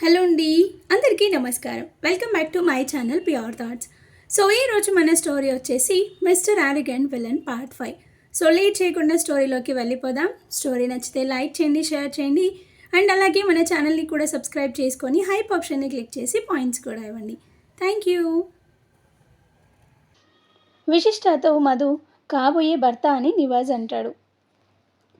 Hello అండి, అందరికీ నమస్కారం. Welcome back to my channel pure thoughts. So ఈరోజు మన స్టోరీ వచ్చేసి mister arrogant villain part 5. So late చేయకుండా స్టోరీలోకి వెళ్ళిపోదాం. స్టోరీ నచ్చితే లైక్ చేయండి, షేర్ చేయండి అండ్ అలాగే మన ఛానల్ని కూడా సబ్స్క్రైబ్ చేసుకొని హైప్ ఆప్షన్ని క్లిక్ చేసి పాయింట్స్ కూడా ఇవ్వండి. Thank you. విశిష్టతో మధు కాబోయే భర్త అని నివాజ్ అంటాడు.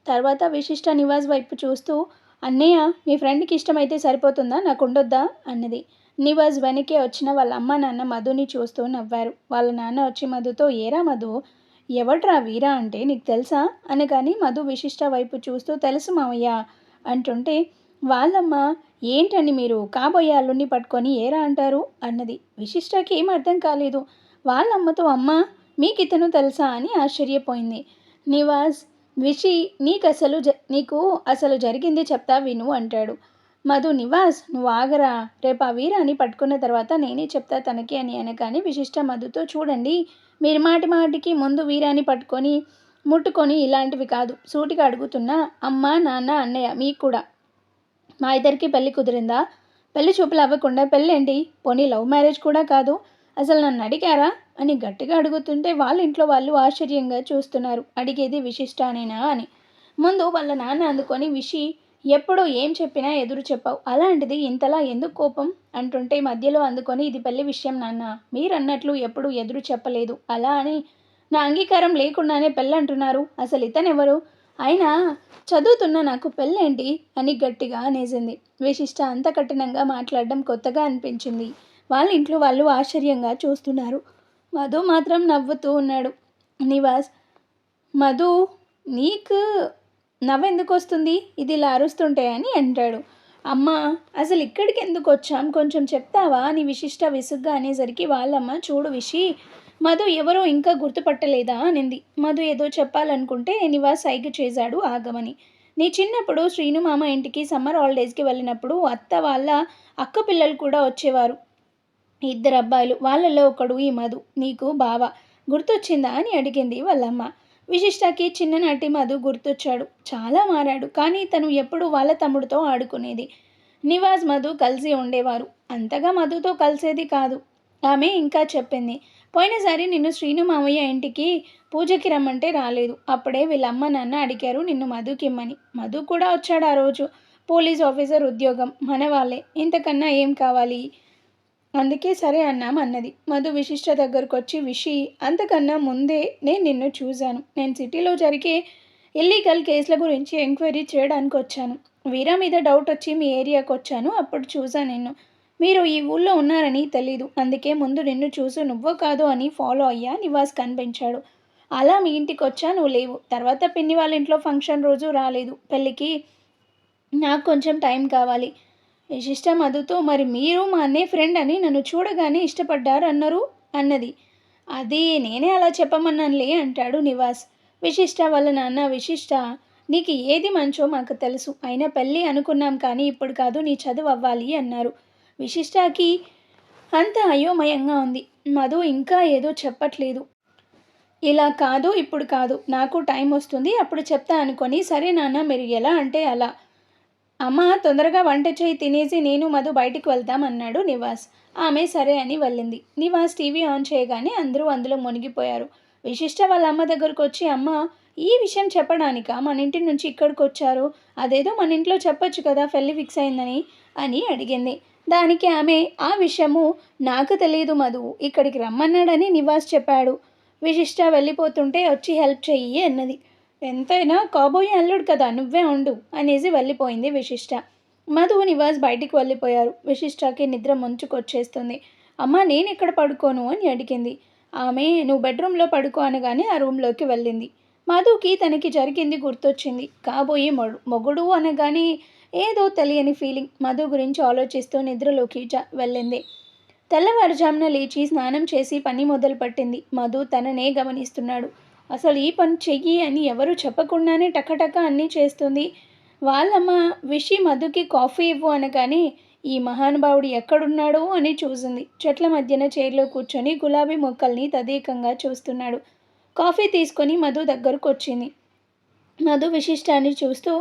తర్వాత విశిష్ట నివాజ్ వైపు చూస్తూ, అన్నయ్య మీ ఫ్రెండ్కి ఇష్టమైతే సరిపోతుందా, నాకు ఉండొద్దా అన్నది. నివాజ్ వెనకే వచ్చిన వాళ్ళ అమ్మ నాన్న మధుని చూస్తూ నవ్వారు. వాళ్ళ నాన్న వచ్చి మధుతో, ఏరా మధు, ఎవడ్రా వీరా అంటే నీకు తెలుసా అనగాని మధు విశిష్ట వైపు చూస్తూ, తెలుసు మావయ్య అంటుంటే, వాళ్ళమ్మ, ఏంటని మీరు కాబోయే అల్లుడిని పట్టుకొని ఏరా అంటారు అన్నది. విశిష్టకి ఏం అర్థం కాలేదు. వాళ్ళమ్మతో, అమ్మ మీకు ఇతను తెలుసా అని ఆశ్చర్యపోయింది. నివాజ్, విషి, నీకు అసలు జరిగింది చెప్తా విను అంటాడు. మధు, నివాస్ నువ్వు ఆగరా, రేపు ఆ వీరాని పట్టుకున్న తర్వాత నేనే చెప్తా తనకి అని అనగానే విశిష్ట మధుతో, చూడండి మీరు మాటి మాటికి ముందు వీరాని పట్టుకొని ముట్టుకొని ఇలాంటివి కాదు, సూటిగా అడుగుతున్నా, అమ్మ నాన్న అన్నయ్య మీకు కూడా మా ఇద్దరికి పెళ్ళి కుదిరిందా? పెళ్లి చూపులు అవ్వకుండా పెళ్ళేంటి, పోనీ లవ్ మ్యారేజ్ కూడా కాదు, అసలు నన్ను అడిగారా అని గట్టిగా అడుగుతుంటే వాళ్ళ ఇంట్లో వాళ్ళు ఆశ్చర్యంగా చూస్తున్నారు. అడిగేది విశిష్టానేనా అని. ముందు వాళ్ళ నాన్న అందుకొని, విషి ఎప్పుడు ఏం చెప్పినా ఎదురు చెప్పావు, అలాంటిది ఇంతలా ఎందుకు కోపం అంటుంటే మధ్యలో అందుకొని, ఇది పెళ్లి విషయం నాన్న, మీరన్నట్లు ఎప్పుడు ఎదురు చెప్పలేదు, అలా అని నా అంగీకారం లేకుండానే పెళ్ళంటున్నారు, అసలు ఇతనెవరు, అయినా చదువుతున్న నాకు పెళ్ళేంటి అని గట్టిగా అనేసింది. విశిష్ట అంత కఠినంగా మాట్లాడడం కొత్తగా అనిపించింది. వాళ్ళ ఇంట్లో వాళ్ళు ఆశ్చర్యంగా చూస్తున్నారు. మధు మాత్రం నవ్వుతూ ఉన్నాడు. నివాస్, మధు నీకు నవ్వెందుకు వస్తుంది, ఇది ఇలా అరుస్తుంటే అని అంటాడు. అమ్మ, అసలు ఇక్కడికి ఎందుకు వచ్చాం, కొంచెం చెప్తావా అని విశిష్ట విసుగ్గా అనేసరికి వాళ్ళమ్మ, చూడు విషి, మధు ఎవరో ఇంకా గుర్తుపట్టలేదా అనింది. మధు ఏదో చెప్పాలనుకుంటే నివాస్ సైగ చేశాడు ఆగమని. నీ చిన్నప్పుడు శ్రీను మామ ఇంటికి సమ్మర్ హాలిడేస్కి వెళ్ళినప్పుడు అత్త వాళ్ళ అక్క పిల్లలు కూడా వచ్చేవారు, ఇద్దరు అబ్బాయిలు, వాళ్ళల్లో ఒకడు ఈ మధు, నీకు బావ గుర్తొచ్చిందా అని అడిగింది వాళ్ళమ్మ. విశిష్టకి చిన్ననాటి మధు గుర్తొచ్చాడు. చాలా మారాడు, కానీ తను ఎప్పుడు వాళ్ళ తమ్ముడితో ఆడుకునేది. నివాజ్ మధు కలిసి ఉండేవారు, అంతగా మధుతో కలిసేది కాదు. ఆమె ఇంకా చెప్పింది, పోయినసారి నిన్ను శ్రీను మామయ్య ఇంటికి పూజకి రమ్మంటే రాలేదు, అప్పుడే వీళ్ళమ్మ నాన్న అడిగారు నిన్ను మధుకిమ్మని, మధు కూడా వచ్చాడు ఆ రోజు, పోలీస్ ఆఫీసర్ ఉద్యోగం, మన వాళ్ళే, ఇంతకన్నా ఏం కావాలి, అందుకే సరే అన్నాం అన్నది. మధు విశిష్ట దగ్గరకు వచ్చి, విషి, అంతకన్నా ముందే నేను నిన్ను చూశాను, నేను సిటీలో జరిగే ఇల్లీగల్ కేసుల గురించి ఎంక్వైరీ చేయడానికి వచ్చాను, వీరా మీద డౌట్ వచ్చి మీ ఏరియాకి వచ్చాను, అప్పుడు చూశాను నిన్ను, మీరు ఈ ఊళ్ళో ఉన్నారని తెలీదు, అందుకే ముందు నిన్ను చూసి నువ్వో కాదు అని ఫాలో అయ్యా. నివాస్ కనిపించాడు. అలా మీ ఇంటికి వచ్చా, నువ్వు లేవు, తర్వాత పిన్ని వాళ్ళ ఇంట్లో ఫంక్షన్ రోజు రాలేదు, పెళ్ళికి నాకు కొంచెం టైం కావాలి. విశిష్ట మధుతో, మరి మీరు మా అన్నయ్య ఫ్రెండ్ అని నన్ను చూడగానే ఇష్టపడ్డారు అన్నారు అన్నది. అది నేనే అలా చెప్పమన్నానులే అంటాడు నివాస్. విశిష్ట వాళ్ళ నాన్న, విశిష్ట నీకు ఏది మంచో మాకు తెలుసు, అయినా పెళ్ళి అనుకున్నాం కానీ ఇప్పుడు కాదు, నీ చదువు అవ్వాలి అన్నారు. విశిష్టకి అంత అయోమయంగా ఉంది. మధు ఇంకా ఏదో చెప్పట్లేదు. ఇలా కాదు, ఇప్పుడు కాదు, నాకు టైం వస్తుంది, అప్పుడు చెప్తా అనుకొని, సరే నాన్న మీరు ఎలా అంటే అలా, అమ్మ తొందరగా వంట చేయి, తినేసి నేను మధు బయటికి వెళ్తాం అన్నాడు నివాస్. ఆమె సరే అని వెళ్ళింది. నివాస్ టీవీ ఆన్ చేయగానే అందరూ అందులో మునిగిపోయారు. విశిష్ట వాళ్ళ అమ్మ దగ్గరకు వచ్చి, అమ్మ ఈ విషయం చెప్పడానికా మన ఇంటి నుంచి ఇక్కడికి వచ్చారు, అదేదో మన ఇంట్లో చెప్పొచ్చు కదా పెళ్ళి ఫిక్స్ అయిందని అని అడిగింది. దానికి ఆమె, ఆ విషయము నాకు తెలియదు మధు, ఇక్కడికి రమ్మన్నాడని నివాస్ చెప్పాడు, విశిష్ట వెళ్ళిపోతుంటే వచ్చి హెల్ప్ చెయ్యి అన్నది. ఎంతైనా కాబోయే అల్లుడు కదా, నువ్వే ఉండు అనేసి వెళ్ళిపోయింది విశిష్ట. మధు నివాస్ బయటికి వెళ్ళిపోయారు. విశిష్టకి నిద్ర ముంచుకొచ్చేస్తుంది. అమ్మ నేను ఎక్కడ పడుకోను అని అడిగింది. ఆమె, నువ్వు బెడ్రూమ్లో పడుకో అనగానే ఆ రూమ్లోకి వెళ్ళింది. మధుకి తనకి జరిగింది గుర్తొచ్చింది. కాబోయే మొగుడు అనగానే ఏదో తెలియని ఫీలింగ్. మధు గురించి ఆలోచిస్తూ నిద్రలోకి వెళ్ళింది. తెల్లవారుజామున లేచి స్నానం చేసి పని మొదలుపెట్టింది. మధు తననే గమనిస్తున్నాడు. అసలు ఈ పని చెయ్యి అని ఎవరు చెప్పకుండానే టకటక అన్నీ చేస్తుంది. వాళ్ళమ్మ, విషి మధుకి కాఫీ ఇవ్వు అనగానే ఈ మహానుభావుడు ఎక్కడున్నాడో అని చూసింది. చెట్ల మధ్యన చైర్లో కూర్చొని గులాబీ మొక్కల్ని తదేకంగా చూస్తున్నాడు. కాఫీ తీసుకొని మధు దగ్గరకు వచ్చింది. మధు విశిష్టాన్ని చూస్తూ,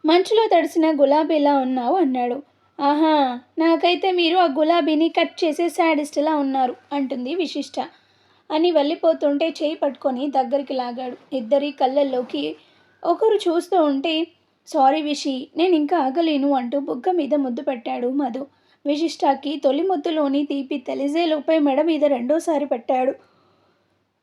మంచులో తడిసిన గులాబీలా ఉన్నావు అన్నాడు. ఆహా! నాకైతే మీరు ఆ గులాబీని కట్ చేసే శాడిస్ట్‌లా ఉన్నారు అంటుంది విశిష్ట. అని వెళ్ళిపోతుంటే చేయి పట్టుకొని దగ్గరికి లాగాడు. ఇద్దరి కళ్ళల్లోకి ఒకరు చూస్తూ ఉంటే సారీ విషి నేనింకా ఆగలేను అంటూ బుగ్గ మీద ముద్దు పెట్టాడు మధు. విశిష్టకి తొలి ముద్దులోని తీపి తెలిసేలోపే మెడ మీద రెండోసారి పెట్టాడు.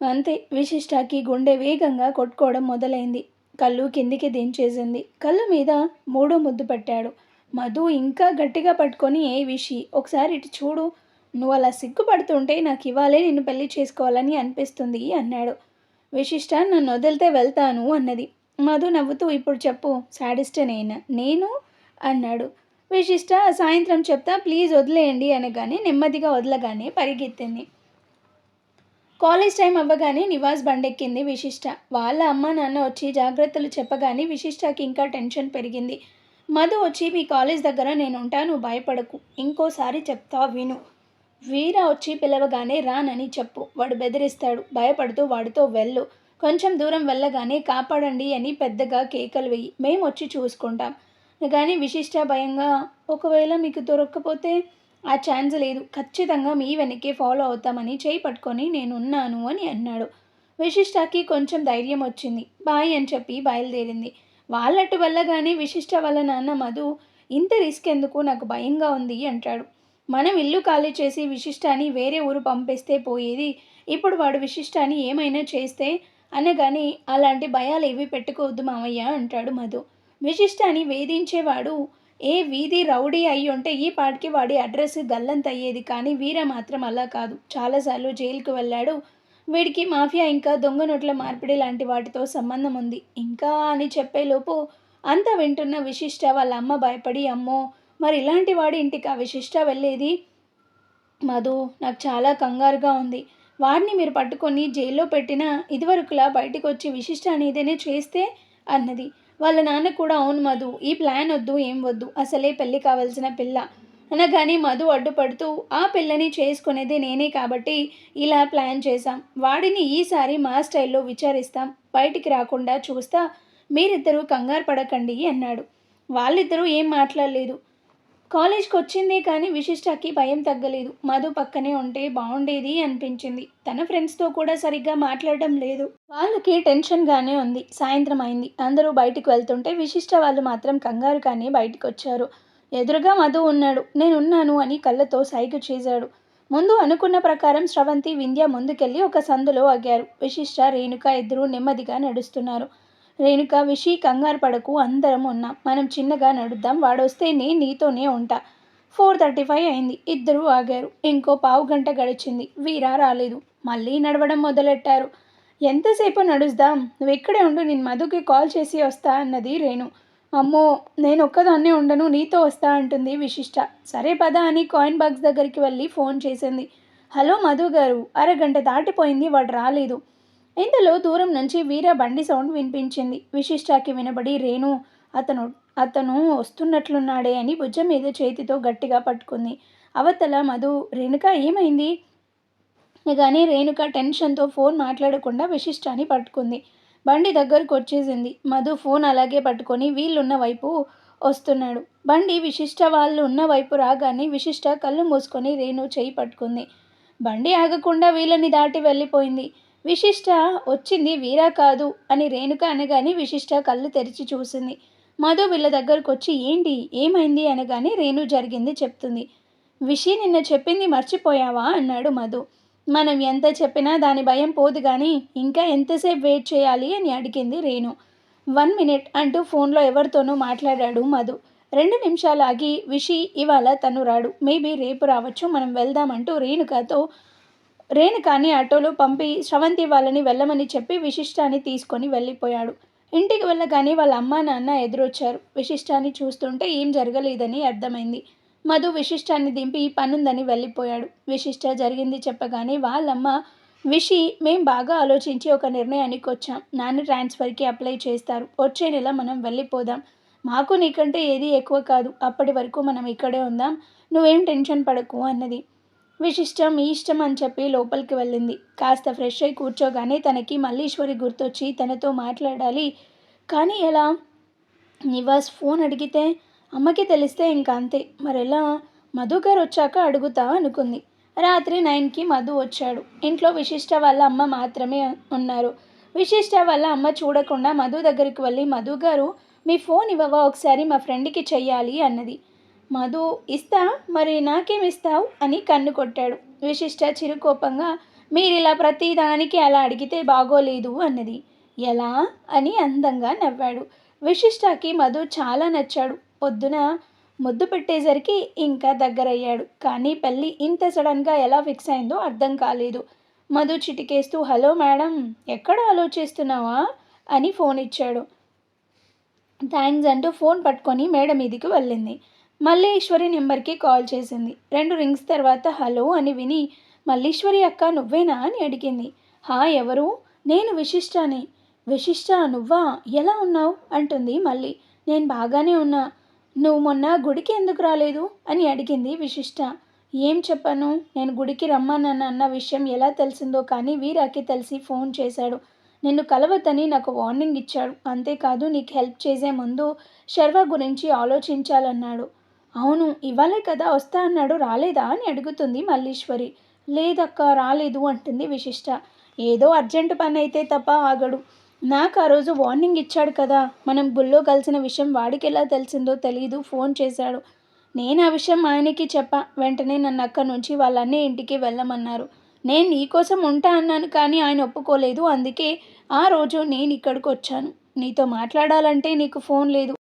అంతే విశిష్టకి గుండె వేగంగా కొట్టుకోవడం మొదలైంది. కళ్ళు కిందికి దించేసింది. కళ్ళ మీద మూడో ముద్దు పెట్టాడు. మధు ఇంకా గట్టిగా పట్టుకొని ఏ విషి ఒకసారి ఇటు చూడు. నువ్వు అలా సిగ్గుపడుతుంటే నాకు ఇవాళే నిన్ను పెళ్లి చేసుకోవాలని అనిపిస్తుంది అన్నాడు. విశిష్ట నన్ను వదిలితే వెళ్తాను అన్నది. మధు నవ్వుతూ ఇప్పుడు చెప్పు సాడిస్ట్ నేను అన్నాడు. విశిష్ట సాయంత్రం చెప్తా ప్లీజ్ వదిలేయండి అనగానే నెమ్మదిగా వదలగానే పరిగెత్తింది. కాలేజ్ టైం అవ్వగానే నివాస్ బండెక్కింది విశిష్ట. వాళ్ళ అమ్మ నాన్న వచ్చి జాగ్రత్తలు చెప్పగానే విశిష్టకి ఇంకా టెన్షన్ పెరిగింది. మధు వచ్చి మీ కాలేజ్ దగ్గర నేను ఉంటాను భయపడకు. ఇంకోసారి చెప్తా విను. వీర వచ్చి పిలవగానే రానని చెప్పు. వాడు బెదిరిస్తాడు. భయపడుతూ వాడితో వెళ్ళు. కొంచెం దూరం వెళ్ళగానే కాపాడండి అని పెద్దగా కేకలు వెయ్యి. మేము వచ్చి చూసుకుంటాం. కానీ విశిష్ట భయంగా ఒకవేళ మీకు దొరక్కపోతే ఆ ఛాన్స్ లేదు. ఖచ్చితంగా మీ వెనకే ఫాలో అవుతామని చేయి పట్టుకొని నేనున్నాను అని అన్నాడు. విశిష్టకి కొంచెం ధైర్యం వచ్చింది. బాయ్ అని చెప్పి బయలుదేరింది. వాళ్ళట్టు వెళ్ళగానే విశిష్ట వాళ్ళ నాన్న మధు ఇంత రిస్క్ ఎందుకు నాకు భయంగా ఉంది అంటాడు. మనం ఇల్లు ఖాళీ చేసి విశిష్టాన్ని వేరే ఊరు పంపిస్తే పోయేది. ఇప్పుడు వాడు విశిష్టాన్ని ఏమైనా చేస్తే అనగానే అలాంటి భయాలు ఏవి పెట్టుకోవద్దు మామయ్య అంటాడు మధు. విశిష్టాన్ని వేధించేవాడు ఏ వీధి రౌడీ అయి ఉంటే ఈ పాటికి వాడి అడ్రస్ గల్లంతయ్యేది. కానీ వీర మాత్రం అలా కాదు. చాలాసార్లు జైలుకు వెళ్ళాడు. వీడికి మాఫియా ఇంకా దొంగ నోట్ల మార్పిడి లాంటి వాటితో సంబంధం ఉంది. ఇంకా అని చెప్పేలోపు అంతా వింటున్న విశిష్ట వాళ్ళ అమ్మ భయపడి అమ్మో మరి ఇలాంటి వాడి ఇంటికి ఆ విశిష్ట వెళ్ళేది. మధు నాకు చాలా కంగారుగా ఉంది. వాడిని మీరు పట్టుకొని జైల్లో పెట్టినా ఇదివరకులా బయటకు వచ్చి విశిష్ట అనేదేనే చేస్తే అన్నది. వాళ్ళ నాన్న కూడా అవును మధు ఈ ప్లాన్ వద్దు ఏం వద్దు అసలే పెళ్ళి కావాల్సిన పిల్ల అనగానే మధు అడ్డుపడుతూ ఆ పిల్లని చేసుకునేది నేనే కాబట్టి ఇలా ప్లాన్ చేశాం. వాడిని ఈసారి మా స్టైల్లో విచారిస్తాం. బయటికి రాకుండా చూస్తా. మీరిద్దరూ కంగారు పడకండి అన్నాడు. వాళ్ళిద్దరూ ఏం మాట్లాడలేదు. కాలేజ్కి వచ్చిందే కానీ విశిష్టకి భయం తగ్గలేదు. మధు పక్కనే ఉంటే బాగుండేది అనిపించింది. తన ఫ్రెండ్స్తో కూడా సరిగ్గా మాట్లాడడం లేదు. వాళ్ళకి టెన్షన్గానే ఉంది. సాయంత్రం అయింది. అందరూ బయటికి వెళ్తుంటే విశిష్ట వాళ్ళు మాత్రం కంగారు కానీ బయటికి వచ్చారు. ఎదురుగా మధు ఉన్నాడు. నేనున్నాను అని కళ్ళతో సైగ చేశాడు. ముందు అనుకున్న ప్రకారం స్రవంతి వింధ్య ముందుకెళ్ళి ఒక సందులో ఆగారు. విశిష్ట రేణుక ఇద్దరూ నెమ్మదిగా నడుస్తున్నారు. రేణుక విషి కంగారు పడకు అందరం ఉన్నాం. మనం చిన్నగా నడుద్దాం. వాడొస్తే నేను నీతోనే ఉంటా. 4:35 అయింది. ఇద్దరూ ఆగారు. ఇంకో పావు గంట గడిచింది. వీరా రాలేదు. మళ్ళీ నడవడం మొదలెట్టారు. ఎంతసేపు నడుద్దాం? నువ్వెక్కడే ఉండు. నేను మధుకి కాల్ చేసి వస్తా అన్నది రేణు. అమ్మో నేను ఒక్కదాన్నే ఉండను నీతో వస్తా అంటుంది విశిష్ట. సరే పద అని కాయిన్ బాక్స్ దగ్గరికి వెళ్ళి ఫోన్ చేసింది. హలో మధు గారు అరగంట దాటిపోయింది వాడు రాలేదు. ఇంతలో దూరం నుంచి వీర బండి సౌండ్ వినిపించింది. విశిష్టకి వినబడి రేణు అతను అతను వస్తున్నట్లున్నాడే అని భుజం మీద చేతితో గట్టిగా పట్టుకుంది. అవతల మధు రేణుక ఏమైంది కానీ రేణుక టెన్షన్తో ఫోన్ మాట్లాడకుండా విశిష్టాన్ని పట్టుకుంది. బండి దగ్గరకు వచ్చేసింది. మధు ఫోన్ అలాగే పట్టుకొని వీళ్ళున్న వైపు వస్తున్నాడు. బండి విశిష్ట వాళ్ళు ఉన్న వైపు రాగానే విశిష్ట కళ్ళు మూసుకొని రేణు చేయి పట్టుకుంది. బండి ఆగకుండా వీళ్ళని దాటి వెళ్ళిపోయింది. విశిష్ట వచ్చింది వీరా కాదు అని రేణుక అనగానే విశిష్ట కళ్ళు తెరిచి చూసింది. మధు వీళ్ళ దగ్గరకు వచ్చి ఏంటి ఏమైంది అనగానే రేణు జరిగింది చెప్తుంది. విషి నిన్న చెప్పింది మర్చిపోయావా అన్నాడు మధు. మనం ఎంత చెప్పినా దాని భయం పోదు కానీ ఇంకా ఎంతసేపు వెయిట్ చేయాలి అని అడిగింది రేణు. 1 మినిట్ అంటూ ఫోన్లో ఎవరితోనో మాట్లాడాడు మధు. 2 నిమిషాలు ఆగి విషి ఇవాళ తను రాడు. మేబీ రేపు రావచ్చు మనం వెళ్దామంటూ రేణుకాని ఆటోలో పంపి స్రవంతి వాళ్ళని వెళ్ళమని చెప్పి విశిష్టాన్ని తీసుకొని వెళ్ళిపోయాడు. ఇంటికి వెళ్ళగానే వాళ్ళ అమ్మా నాన్న ఎదురొచ్చారు. విశిష్టాన్ని చూస్తుంటే ఏం జరగలేదని అర్థమైంది. మధు విశిష్టాన్ని దింపి పనుందని వెళ్ళిపోయాడు. విశిష్ట జరిగింది చెప్పగానే వాళ్ళమ్మ విషి మేం బాగా ఆలోచించి ఒక నిర్ణయానికి వచ్చాం. నాన్న ట్రాన్స్ఫర్కి అప్లై చేస్తారు. వచ్చే నెల మనం వెళ్ళిపోదాం. మాకు నీకంటే ఏది ఎక్కువ కాదు. అప్పటి వరకు మనం ఇక్కడే ఉందాం. నువ్వేం టెన్షన్ పడకు అన్నది. విశిష్టం మీ ఇష్టం అని చెప్పి లోపలికి వెళ్ళింది. కాస్త ఫ్రెష్ అయి కూర్చోగానే తనకి మల్లీశ్వరి గుర్తొచ్చి తనతో మాట్లాడాలి. కానీ ఎలా? నివాస్ ఫోన్ అడిగితే అమ్మకి తెలిస్తే ఇంకా అంతే. మరెలా? మధు గారు వచ్చాక అడుగుతా అనుకుంది. రాత్రి 9కి మధు వచ్చాడు. ఇంట్లో విశిష్ట వాళ్ళ అమ్మ మాత్రమే ఉన్నారు. విశిష్ట వాళ్ళ అమ్మ చూడకుండా మధు దగ్గరికి వెళ్ళి, మధు గారు మీ ఫోన్ ఇవ్వవా, ఒకసారి మా ఫ్రెండ్కి చెయ్యాలి అన్నది. మధు ఇస్తా, మరి నాకేమిస్తావు అని కన్ను కొట్టాడు. విశిష్ట చిరుకోపంగా మీరిలా ప్రతిదానికి అలా అడిగితే బాగోలేదు అన్నది. ఎలా అని అందంగా నవ్వాడు. విశిష్టకి మధు చాలా నచ్చాడు. పొద్దున ముద్దు పెట్టేసరికి ఇంకా దగ్గరయ్యాడు. కానీ పెళ్ళి ఇంత సడన్గా ఎలా ఫిక్స్ అయిందో అర్థం కాలేదు. మధు చిటికేస్తూ హలో మేడం, ఎక్కడ ఆలోచిస్తున్నావా అని ఫోన్ ఇచ్చాడు. థ్యాంక్స్ అంటూ ఫోన్ పట్టుకొని మేడ మీదికి వెళ్ళింది. మల్లీశ్వరి నెంబర్కి కాల్ చేసింది. 2 రింగ్స్ తర్వాత హలో అని విని మల్లీశ్వరి అక్క నువ్వేనా అని అడిగింది. హా ఎవరు? నేను విశిష్టానే. విశిష్ట నువ్వా, ఎలా ఉన్నావు అంటుంది మళ్ళీ. నేను బాగానే ఉన్నా. నువ్వు మొన్న గుడికి ఎందుకు రాలేదు అని అడిగింది విశిష్ట. ఏం చెప్పను, నేను గుడికి రమ్మనన్న అన్న విషయం ఎలా తెలిసిందో కానీ వీరాకి తెలిసి ఫోన్ చేశాడు. నిన్ను కలవద్దని నాకు వార్నింగ్ ఇచ్చాడు. అంతేకాదు నీకు హెల్ప్ చేసే ముందు శర్వ గురించి ఆలోచించాలన్నాడు. అవును, ఇవాళే కదా వస్తా అన్నాడు, రాలేదా అని అడుగుతుంది మల్లీశ్వరి. లేదక్క రాలేదు అంటుంది విశిష్ట. ఏదో అర్జెంటు పని అయితే తప్ప ఆగడు. నాకు ఆ రోజు వార్నింగ్ ఇచ్చాడు కదా, మనం గుళ్ళో కలిసిన విషయం వాడికి ఎలా తెలిసిందో తెలీదు, ఫోన్ చేశాడు. నేను ఆ విషయం ఆయనకి చెప్పా. వెంటనే నన్ను అక్కడి నుంచి వాళ్ళ అన్నయ్య ఇంటికి వెళ్ళమన్నారు. నేను నీకోసం ఉంటా అన్నాను కానీ ఆయన ఒప్పుకోలేదు. అందుకే ఆ రోజు నేను ఇక్కడికి వచ్చాను. నీతో మాట్లాడాలంటే నీకు ఫోన్ లేదు.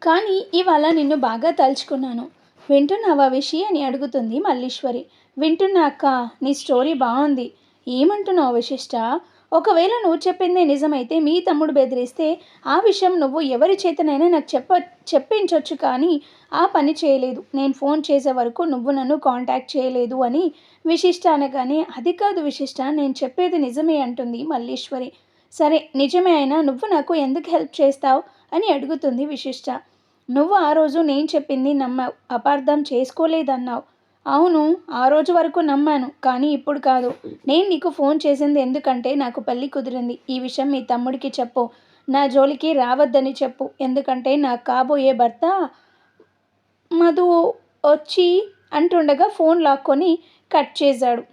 కానీ ఇవాళ నిన్ను బాగా తలుచుకున్నాను. వింటున్నావా విషి అని అడుగుతుంది మల్లీశ్వరి. వింటున్నా అక్క, నీ స్టోరీ బాగుంది. ఏమంటున్నావు విశిష్ట? ఒకవేళ నువ్వు చెప్పిందే నిజమైతే మీ తమ్ముడు బెదిరిస్తే ఆ విషయం నువ్వు ఎవరి చేతనైనా నాకు చెప్పించవచ్చు కానీ ఆ పని చేయలేదు. నేను ఫోన్ చేసే వరకు నువ్వు నన్ను కాంటాక్ట్ చేయలేదు అని విశిష్ట అనగానే అది కాదు విశిష్ట, నేను చెప్పేది నిజమే అంటుంది మల్లీశ్వరి. సరే నిజమే అయినా నువ్వు నాకు ఎందుకు హెల్ప్ చేస్తావు అని అడుగుతుంది విశిష్ట. నువ్వు ఆ రోజు నేను చెప్పింది నమ్మావు, అపార్థం చేసుకోలేదన్నావు. అవును, ఆ రోజు వరకు నమ్మాను కానీ ఇప్పుడు కాదు. నేను నీకు ఫోన్ చేసింది ఎందుకంటే నాకు పెళ్ళి కుదిరింది. ఈ విషయం మీ తమ్ముడికి చెప్పు. నా జోలికి రావద్దని చెప్పు. ఎందుకంటే నా కాబోయే భర్త మధు వచ్చి అంటుండగా ఫోన్ లాక్కొని కట్ చేశాడు.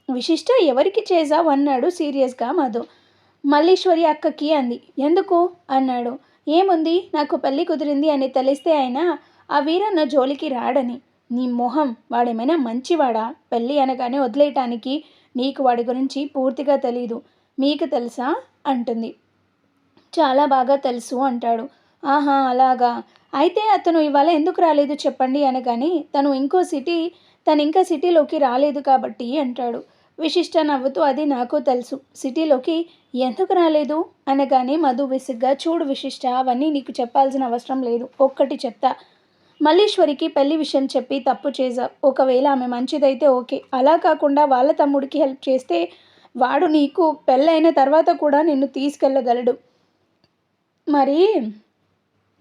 విశిష్ట ఎవరికి చేశావు అన్నాడు సీరియస్గా మధు. మల్లీశ్వరి అక్కకి అంది. ఎందుకు అన్నాడు. ఏముంది, నాకు పెళ్ళి కుదిరింది అని తెలిస్తే అయినా ఆ వీరన్న జోలికి రాడని. నీ మొహం, వాడేమైనా మంచివాడా? పెళ్ళి అనగానే వదిలేయటానికి. నీకు వాడి గురించి పూర్తిగా తెలీదు. మీకు తెలుసా అంటుంది. చాలా బాగా తెలుసు అంటాడు. ఆహా అలాగా, అయితే అతను ఇవాళ ఎందుకు రాలేదు చెప్పండి అనగానే తను ఇంకా సిటీలోకి రాలేదు కాబట్టి అంటాడు. విశిష్ట నవ్వుతూ అది నాకు తెలుసు, సిటీలోకి ఎందుకు రాలేదు అనగానే మధు విసుగ్గా చూడు విశిష్ట, అవన్నీ నీకు చెప్పాల్సిన అవసరం లేదు. ఒక్కటి చెప్తా, మల్లీశ్వరికి పెళ్లి విషయం చెప్పి తప్పు చేశావు. ఒకవేళ ఆమె మంచిదైతే ఓకే, అలా కాకుండా వాళ్ళ తమ్ముడికి హెల్ప్ చేస్తే వాడు నీకు పెళ్ళైన తర్వాత కూడా నిన్ను తీసుకెళ్ళగలడు. మరి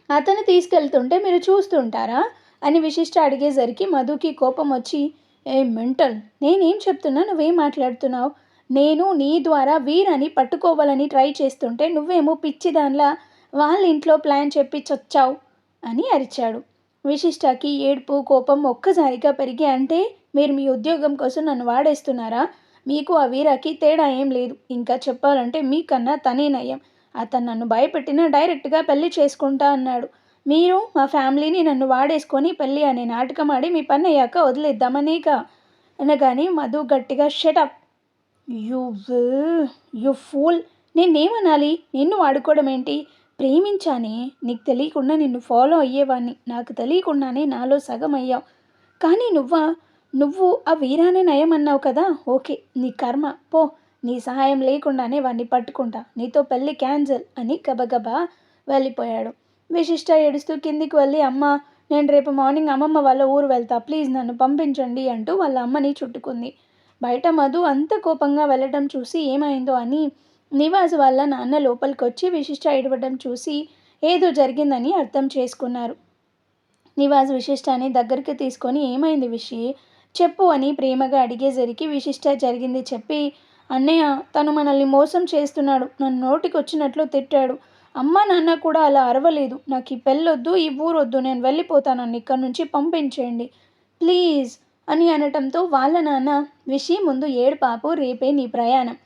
అతను తీసుకెళ్తుంటే మీరు చూస్తుంటారా అని విశిష్ట అడిగేసరికి మధుకి కోపం వచ్చి ఏ మెంటల్, నేనేం చెప్తున్నా నువ్వేం మాట్లాడుతున్నావు? నేను నీ ద్వారా వీరని పట్టుకోవాలని ట్రై చేస్తుంటే నువ్వేమో పిచ్చిదాన్లా వాళ్ళ ఇంట్లో ప్లాన్ చెప్పి చచ్చావు అని అరిచాడు. విశిష్టకి ఏడుపు కోపం ఒక్కసారిగా పెరిగి అంటే మీరు మీ ఉద్యోగం కోసం నన్ను వాడేస్తున్నారా? మీకు ఆ వీరాకి తేడా ఏం లేదు. ఇంకా చెప్పాలంటే మీకన్నా తనే నయం. అతను నన్ను భయపెట్టినా డైరెక్ట్గా పెళ్లి చేసుకుంటా అన్నాడు. మీరు మా ఫ్యామిలీని నన్ను వాడేసుకొని పెళ్ళి అనే నాటకం ఆడి మీ పని అయ్యాక వదిలేద్దామనేగా అనగానే మధు గట్టిగా షటప్, యు ఫూల్. నేనేమనాలి? నిన్ను వాడుకోవడం ఏంటి? ప్రేమించానే, నీకు తెలియకుండా నిన్ను ఫాలో అయ్యేవాడిని. నాకు తెలియకుండానే నాలో సగం అయ్యావు. కానీ నువ్వు ఆ వీరానే నయం అన్నావు కదా. ఓకే, నీ కర్మ పో. నీ సహాయం లేకుండానే వాడిని పట్టుకుంటా. నీతో పెళ్ళి క్యాన్సిల్ అని గబగబా వెళ్ళిపోయాడు. విశిష్ట ఏడుస్తూ కిందికి వెళ్ళి అమ్మ, నేను రేపు మార్నింగ్ అమ్మమ్మ వాళ్ళ ఊరు వెళ్తా, ప్లీజ్ నన్ను పంపించండి అంటూ వాళ్ళ అమ్మని చుట్టుకుంది. బయట మధు అంత కోపంగా వెళ్ళడం చూసి ఏమైందో అని నివాస్ వాళ్ళ నాన్న లోపలికి వచ్చి విశిష్ట ఏడవడం చూసి ఏదో జరిగిందని అర్థం చేసుకున్నారు. నివాస్ విశిష్టాని దగ్గరికి తీసుకొని ఏమైంది విషి చెప్పు అని ప్రేమగా అడిగేసరికి విశిష్ట జరిగింది చెప్పి, అన్నయ్య తను మనల్ని మోసం చేస్తున్నాడు, నన్ను నోటికి వచ్చినట్లు తిట్టాడు, అమ్మ నాన్న కూడా అలా అరవలేదు. నాకు ఈ పెళ్ళొద్దు, ఈ ఊరొద్దు, నేను వెళ్ళిపోతాను, నన్ను ఇక్కడి నుంచి పంపించేయండి ప్లీజ్ అని అనటంతో వాళ్ళ నాన్న, విషి ముందు ఏడు పాపు, రేపే నీ ప్రయాణం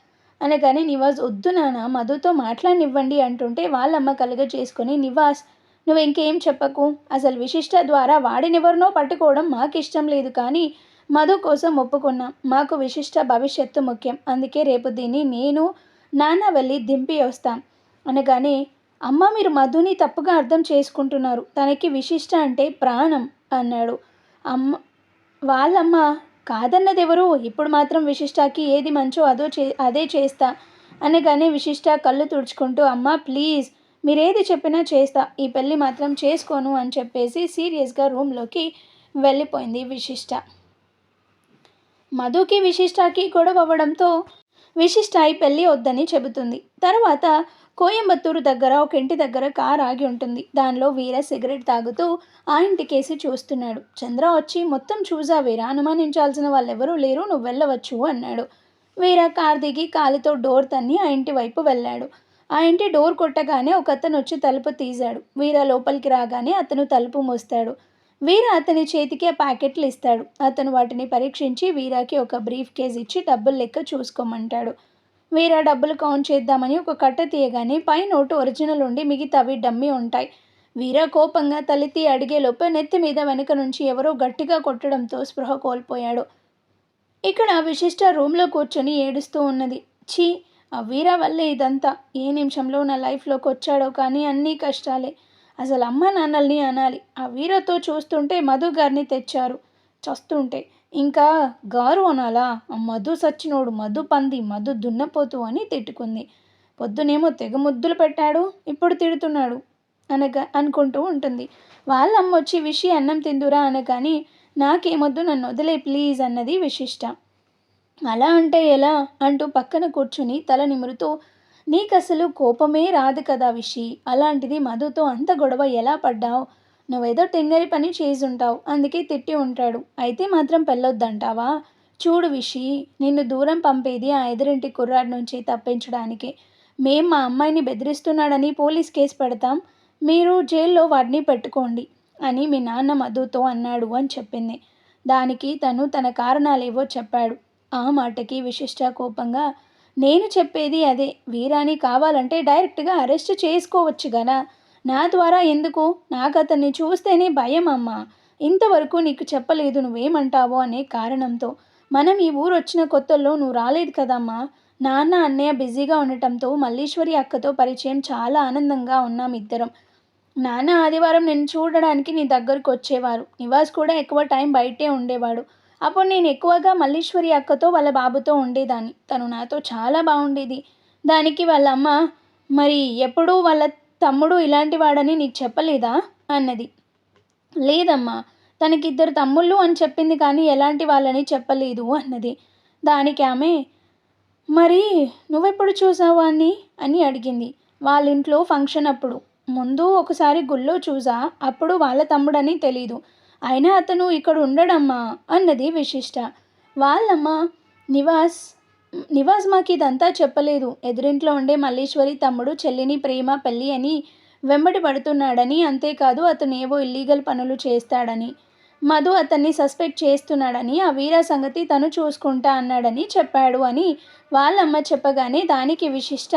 అనగానే నివాస్, వద్దు నాన్న మధుతో మాట్లాడనివ్వండి అంటుంటే వాళ్ళమ్మ కలుగ చేసుకొని, నివాస్ నువ్వు ఇంకేం చెప్పకు, అసలు విశిష్ట ద్వారా వాడినెవరినో పట్టుకోవడం మాకు ఇష్టం లేదు, కానీ మధు కోసం ఒప్పుకున్నాం. మాకు విశిష్ట భవిష్యత్తు ముఖ్యం, అందుకే రేపు దీన్ని నేను నాన్న వెళ్ళి దింపి వస్తాం అనగానే, అమ్మ మీరు మధుని తప్పుగా అర్థం చేసుకుంటున్నారు, తనకి విశిష్ట అంటే ప్రాణం అన్నాడు. అమ్మ వాళ్ళమ్మ, కాదన్నదెవరు, ఇప్పుడు మాత్రం విశిష్టకి ఏది మంచో అదే చేస్తా అనగానే విశిష్ట కళ్ళు తుడుచుకుంటూ, అమ్మ ప్లీజ్ మీరేది చెప్పినా చేస్తా, ఈ పెళ్ళి మాత్రం చేసుకోను అని చెప్పేసి సీరియస్గా రూమ్లోకి వెళ్ళిపోయింది విశిష్ట. మధుకి విశిష్టకి గొడవ అవ్వడంతో విశిష్ట ఈ పెళ్ళి వద్దని చెబుతుంది. తర్వాత కోయంబత్తూరు దగ్గర ఒక ఇంటి దగ్గర కార్ ఆగి ఉంటుంది. దానిలో వీర సిగరెట్ తాగుతూ ఆ ఇంటికేసి చూస్తున్నాడు. చంద్ర వచ్చి, మొత్తం చూసావేరా, అనుమానించాల్సిన వాళ్ళెవరూ లేరు, నువ్వు వెళ్ళవచ్చు అన్నాడు. వీర కార్ దిగి కాలితో డోర్ తన్ని ఆ ఇంటి వైపు వెళ్ళాడు. ఆ ఇంటి డోర్ కొట్టగానే ఒక అతను వచ్చి తలుపు తీశాడు. వీర లోపలికి రాగానే అతను తలుపు మూస్తాడు. వీర అతని చేతికి ఆ ప్యాకెట్లు ఇస్తాడు. అతను వాటిని పరీక్షించి వీరాకి ఒక బ్రీఫ్ కేస్ ఇచ్చి డబ్బులు లెక్క చూసుకోమంటాడు. వీర డబ్బులు కౌంట్ చేద్దామని ఒక కట్ట తీయగానే పై నోటు ఒరిజినల్ ఉండి మిగతావి డమ్మీ ఉంటాయి. వీర కోపంగా తలెత్తి అడిగేలోపు నెత్తి మీద వెనుక నుంచి ఎవరో గట్టిగా కొట్టడంతో స్పృహ కోల్పోయాడు. ఇక్కడ విశిష్ట రూమ్లో కూర్చొని ఏడుస్తూ ఉన్నది. ఛీ, ఆ వీర వల్లే ఇదంతా. ఏ నిమిషంలో నా లైఫ్లోకి వచ్చాడో కానీ అన్నీ కష్టాలే. అసలు అమ్మ నాన్నల్ని అనాలి. ఆ వీరతో చూస్తుంటే మధు గారిని తెచ్చారు, చస్తుంటే ఇంకా గారు అనాలా? ఆ మధు సచ్చినోడు, మధు పంది, మధు దున్నపోతు అని తిట్టుకుంది. పొద్దునేమో తెగ ముద్దులు పెట్టాడు, ఇప్పుడు తిడుతున్నాడు అనుకుంటూ ఉంటుంది. వాళ్ళ అమ్మ వచ్చి, విషి అన్నం తిందురా అనగాని, నాకేమొద్దు, నన్ను వదిలే ప్లీజ్ అన్నది విశిష్ట. అలా అంటే ఎలా అంటూ పక్కన కూర్చుని తల నిమురుతూ, నీకసలు కోపమే రాదు కదా విషి, అలాంటిది మధుతో అంత గొడవ ఎలా పడ్డావు? నువ్వేదో తింగరి పని చేసుంటావు, అందుకే తిట్టి ఉంటాడు. అయితే మాత్రం పెళ్ళొద్దంటావా? చూడు విషి, నిన్ను దూరం పంపేది ఆ ఎదురింటి కుర్రాడి నుంచి తప్పించడానికి. మేం మా అమ్మాయిని బెదిరిస్తున్నాడని పోలీస్ కేసు పెడతాం, మీరు జైల్లో వాడిని పెట్టుకోండి అని మీ నాన్న మధుతో అన్నాడు అని చెప్పింది. దానికి తను తన కారణాలేవో చెప్పాడు. ఆ మాటకి విశిష్ట కోపంగా, నేను చెప్పేది అదే, వీరాని కావాలంటే డైరెక్ట్గా అరెస్ట్ చేసుకోవచ్చు కదా, నా ద్వారా ఎందుకు? నాకు అతన్ని చూస్తేనే భయం అమ్మా. ఇంతవరకు నీకు చెప్పలేదు నువ్వేమంటావో అనే కారణంతో. మనం ఈ ఊరు వచ్చిన కొత్తల్లో నువ్వు రాలేదు కదమ్మా. నాన్న అన్నయ్య బిజీగా ఉండటంతో మల్లీశ్వరి అక్కతో పరిచయం, చాలా ఆనందంగా ఉన్నాం ఇద్దరం. నాన్న ఆదివారం నేను చూడడానికి నీ దగ్గరకు వచ్చేవారు. నివాస్ కూడా ఎక్కువ టైం బయటే ఉండేవాడు. అప్పుడు నేను ఎక్కువగా మల్లీశ్వరి అక్కతో వాళ్ళ బాబుతో ఉండేదాన్ని. తను నాతో చాలా బాగుండేది. దానికి వాళ్ళ అమ్మ, మరి ఎప్పుడూ వాళ్ళ తమ్ముడు ఇలాంటి వాడని నీకు చెప్పలేదా అన్నది. లేదమ్మా, తనకిద్దరు తమ్ముళ్ళు అని చెప్పింది, కానీ ఎలాంటి వాళ్ళని చెప్పలేదు అన్నది. దానికి ఆమె, మరి నువ్వెప్పుడు చూసావు అని అడిగింది. వాళ్ళ ఇంట్లో ఫంక్షన్ అప్పుడు. ముందు ఒకసారి గుళ్ళో చూసా, అప్పుడు వాళ్ళ తమ్ముడని తెలీదు. అయినా అతను ఇక్కడ ఉండడమ్మా అన్నది విశిష్ట. వాళ్ళమ్మ, నివాస్ మాకు ఇదంతా చెప్పలేదు. ఎదురింట్లో ఉండే మల్లీశ్వరి తమ్ముడు చెల్లిని ప్రేమ పెళ్ళి అని వెంబడి పడుతున్నాడని, అంతేకాదు అతను ఏవో ఇల్లీగల్ పనులు చేస్తాడని, మధు అతన్ని సస్పెక్ట్ చేస్తున్నాడని, ఆ వీర సంగతి తను చూసుకుంటా అన్నాడని చెప్పాడు అని వాళ్ళమ్మ చెప్పగానే, దానికి విశిష్ట,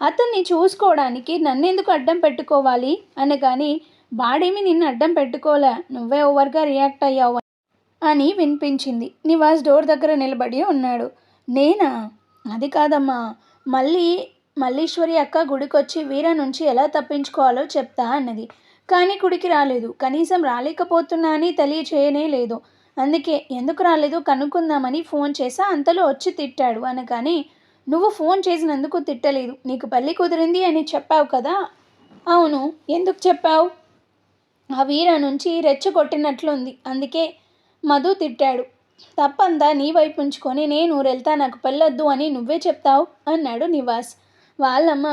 అతన్ని చూసుకోవడానికి నన్నెందుకు అడ్డం పెట్టుకోవాలి అనగాని, వాడేమి నిన్ను అడ్డం పెట్టుకోలే, నువ్వే ఓవర్గా రియాక్ట్ అయ్యావు అని వినిపించింది. నివాస్ డోర్ దగ్గర నిలబడి ఉన్నాడు. నేనా? అది కాదమ్మా, మల్లీశ్వరి అక్క గుడికొచ్చి వీర నుంచి ఎలా తప్పించుకోవాలో చెప్తా అన్నది. కానీ గుడికి రాలేదు. కనీసం రాలేకపోతున్నా అని తెలియచేయనే లేదు. అందుకే ఎందుకు రాలేదు కనుక్కుందామని ఫోన్ చేసా, అంతలో వచ్చి తిట్టాడు అనగాని, నువ్వు ఫోన్ చేసినందుకు తిట్టలేదు, నీకు పెళ్ళి కుదిరింది అని చెప్పావు కదా. అవును, ఎందుకు చెప్పావు? ఆ వీర నుంచి రెచ్చగొట్టినట్లుంది, అందుకే మధు తిట్టాడు. తప్పంతా నీ వైపు ఉంచుకొని నేను ఊరెళ్తా, నాకు పెళ్ళొద్దు అని నువ్వే చెప్తావు అన్నాడు నివాస్. వాళ్ళమ్మ,